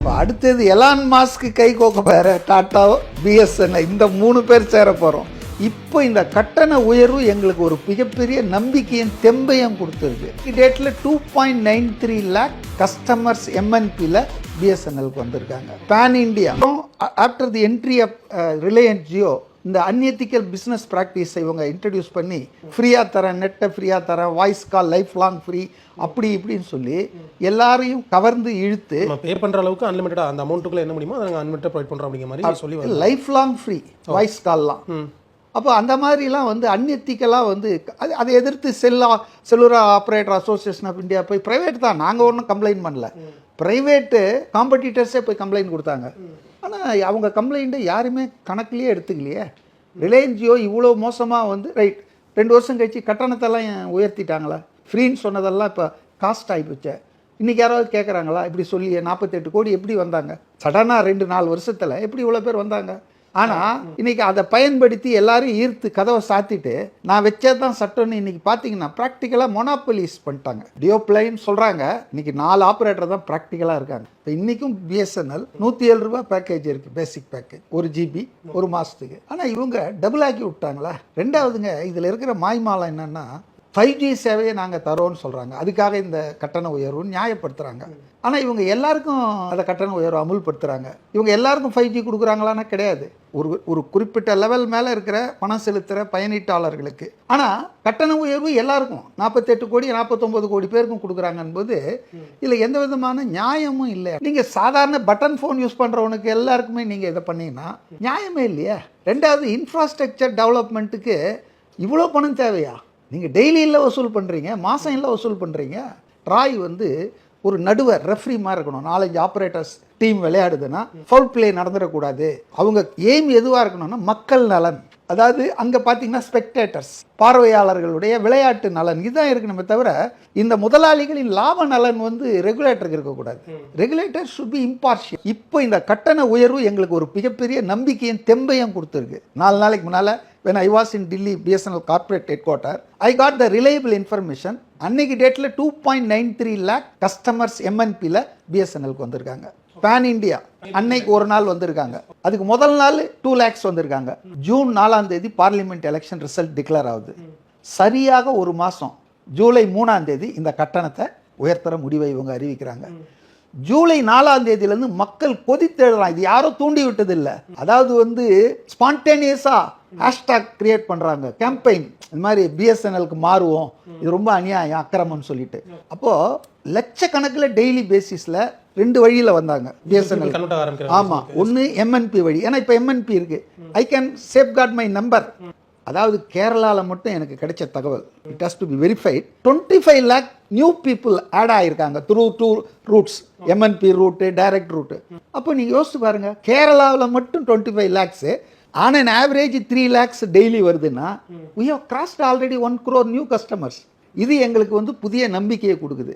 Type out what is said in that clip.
அடுத்தது Elon mask கை கோக்க பேர tata BSNL இந்த 3 பேர் சேர போகிறோம். இப்போ இந்த கட்டண உயர்வு எங்களுக்கு ஒரு மிகப்பெரிய நம்பிக்கையும் தெம்பையும் கொடுத்துருக்கு. டேட்டில் 2.93 லேக் கஸ்டமர்ஸ் எம்என்பியில் பிஎஸ்என்எல்க்கு வந்திருக்காங்க. Pan India after the entry of Reliance Jio இந்த அன்எத்திக்கல் பிஸ்னஸ் ப்ராக்டிஸை இவங்க இன்ட்ரடியூஸ் பண்ணி ஃப்ரீயாக தரேன், நெட்டை ஃப்ரீயாக தரேன், voice call life long free அப்படி இப்படின்னு சொல்லி எல்லாரையும் கவர்ந்து இழுத்து பே பண்ணுற அளவுக்கு அன்லிமிட்டடாக அந்த அமௌண்ட்டுக்குள்ளே என்ன முடியுமோ அதை அன்லிமிட்டட் ப்ரொவைட் பண்ணுறோம் அப்படிங்கிற மாதிரி சொல்லி லைஃப் லாங் ஃப்ரீ வாய்ஸ் கால்லாம். அப்போ அந்த மாதிரிலாம் வந்து அன்எத்திக்கலாக வந்து அதை எதிர்த்து cellular operator association of India போய் ப்ரைவேட் தான், நாங்கள் ஒன்றும் கம்ப்ளைண்ட் பண்ணல, ப்ரைவேட்டு காம்படிட்டர்ஸே போய் கம்ப்ளைண்ட் கொடுத்தாங்க. ஆனால் அவங்க கம்ப்ளைண்ட்டை யாருமே கணக்குலேயே எடுத்துக்கலையே. ரிலையன்ஸ் ஜியோ இவ்வளோ மோசமாக வந்து ரைட் 2 வருஷம் கழிச்சு கட்டணத்தெல்லாம் உயர்த்திட்டாங்களா? ஃப்ரீன்னு சொன்னதெல்லாம் இப்போ காஸ்ட் ஆகிப்போச்சு. இன்றைக்கி யாராவது கேட்குறாங்களா? இப்படி சொல்லி 48 கோடி எப்படி வந்தாங்க சடனாக 2-4 வருஷத்தில் எப்படி இவ்வளோ பேர் வந்தாங்க? ஆனால் இன்றைக்கி அதை பயன்படுத்தி எல்லாரும் ஈர்த்து கதவை சாத்திட்டு நான் வச்சது தான் சட்டம்னு இன்றைக்கி பார்த்தீங்கன்னா ப்ராக்டிக்கலாக மொனாப்பலிஸ் பண்ணிட்டாங்க. டியோப்ளைன் சொல்கிறாங்க இன்றைக்கி 4 ஆப்ரேட்டர் தான் ப்ராக்டிக்கலாக இருக்காங்க. இப்போ இன்றைக்கும் பிஎஸ்என்எல் 107 ரூபா பேக்கேஜ் இருக்குது, பேசிக் பேக்கேஜ் 1 GB 1 மாதத்துக்கு. ஆனால் இவங்க டபுள் ஆக்கி விட்டாங்களா? ரெண்டாவதுங்க இதில் இருக்கிற மாய்மாலம் என்னென்னா 5G சேவையை நாங்கள் தரோன்னு சொல்கிறாங்க, அதுக்காக இந்த கட்டண உயர்வுன்னு நியாயப்படுத்துகிறாங்க. ஆனால் இவங்க எல்லாருக்கும் அந்த கட்டண உயர்வு அமுல்படுத்துகிறாங்க. இவங்க எல்லாருக்கும் 5G கொடுக்குறாங்களான்னா கிடையாது, ஒரு குறிப்பிட்ட லெவல் மேலே இருக்கிற பணம் செலுத்துகிற பயனீட்டாளர்களுக்கு. ஆனால் கட்டண உயர்வு எல்லாருக்கும் 48 கோடி 49 கோடி பேருக்கும் கொடுக்குறாங்கன்போது இதில் எந்த விதமான நியாயமும் இல்லை. நீங்கள் சாதாரண பட்டன் ஃபோன் யூஸ் பண்ணுறவனுக்கு எல்லாருக்குமே நீங்கள் இதை பண்ணிங்கன்னா நியாயமே இல்லையா? ரெண்டாவது இன்ஃப்ராஸ்ட்ரக்சர் டெவலப்மெண்ட்டுக்கு இவ்வளோ பணம் தேவையா? நீங்கள் டெய்லி இல்லை வசூல் பண்ணுறீங்க, மாதம் இல்லை வசூல் பண்ணுறீங்க. ட்ராய் வந்து ஒரு நடுவர் ரெஃப்ரி மாதிரி இருக்கணும். 4-5 ஆப்ரேட்டர்ஸ் டீம் விளையாடுதுன்னா ஃபவுல் பிளே நடந்துடக்கூடாது. அவங்க எய்ம் எதுவாக இருக்கணும்னா மக்கள் நலன், அதாவது அங்கே பார்த்தீங்கன்னா ஸ்பெக்டேட்டர்ஸ் பார்வையாளர்களுடைய விளையாட்டு நலன் இதுதான் இருக்கணுமே தவிர இந்த முதலாளிகளின் லாப நலன் வந்து ரெகுலேட்டருக்கு இருக்கக்கூடாது. Regulator should be impartial. இப்போ இந்த கட்டண உயர்வு எங்களுக்கு ஒரு மிகப்பெரிய நம்பிக்கையும் தெம்பையும் கொடுத்துருக்கு. 4 நாளைக்கு முன்னால் when I was in Delhi BSNL corporate headquarter, I got the reliable information. அன்னைக்கு டேட்டில் 2.93 லேக் கஸ்டமர்ஸ் எம்என்பியில் பிஎஸ்என்எல்க்கு வந்திருக்காங்க. பேன் இண்டியா அன்னைக்கு ஒரு நாள் வந்திருக்காங்க, அதுக்கு முதல் நாள் 2 lakhs வந்திருக்காங்க. ஜூன் 4ஆம் தேதி பார்லிமெண்ட் எலெக்ஷன் ரிசல்ட் டிக்ளேர் ஆகுது. சரியாக ஒரு மாதம் ஜூலை 3ஆம் தேதி இந்த கட்டணத்தை உயர்த்துற முடிவை இவங்க அறிவிக்கிறாங்க. ஜூலை 4ஆம் தேதியிலேருந்து மக்கள் கொதித்தெழுறாங்க. இது யாரும் தூண்டி விட்டது இல்லை, அதாவது வந்து ஸ்பான்டேனியஸாக ஹேஷ்டாக் கிரியேட் பண்ணுறாங்க, கேம்பெயின் இந்த மாதிரி பிஎஸ்என்எல்க்கு மாறுவோம், இது ரொம்ப அநியாயம் அக்கிரமம்னு சொல்லிட்டு. அப்போது லட்சக்கணக்கில் டெய்லி பேசிஸில் 2 வழியில் வந்தாங்க பிஎஸ்என்எல். ஆமாம், ஒன்று எம்என்பி வழி, ஏன்னா இப்போ எம்என்பி இருக்குது, I can safeguard my number. அதாவது கேரளாவில் மட்டும் எனக்கு கிடைச்ச தகவல், it has to be verified, 25 lakh new people add ஆகியிருக்காங்க through 2 routes, MNP route, direct route. அப்போ நீங்கள் யோசிச்சு பாருங்கள், கேரளாவில் மட்டும் 25 lakhs on an average 3 lakhs daily வருதுன்னா we have crossed already 1 crore new customers. இது எங்களுக்கு வந்து புதிய நம்பிக்கையை கொடுக்குது.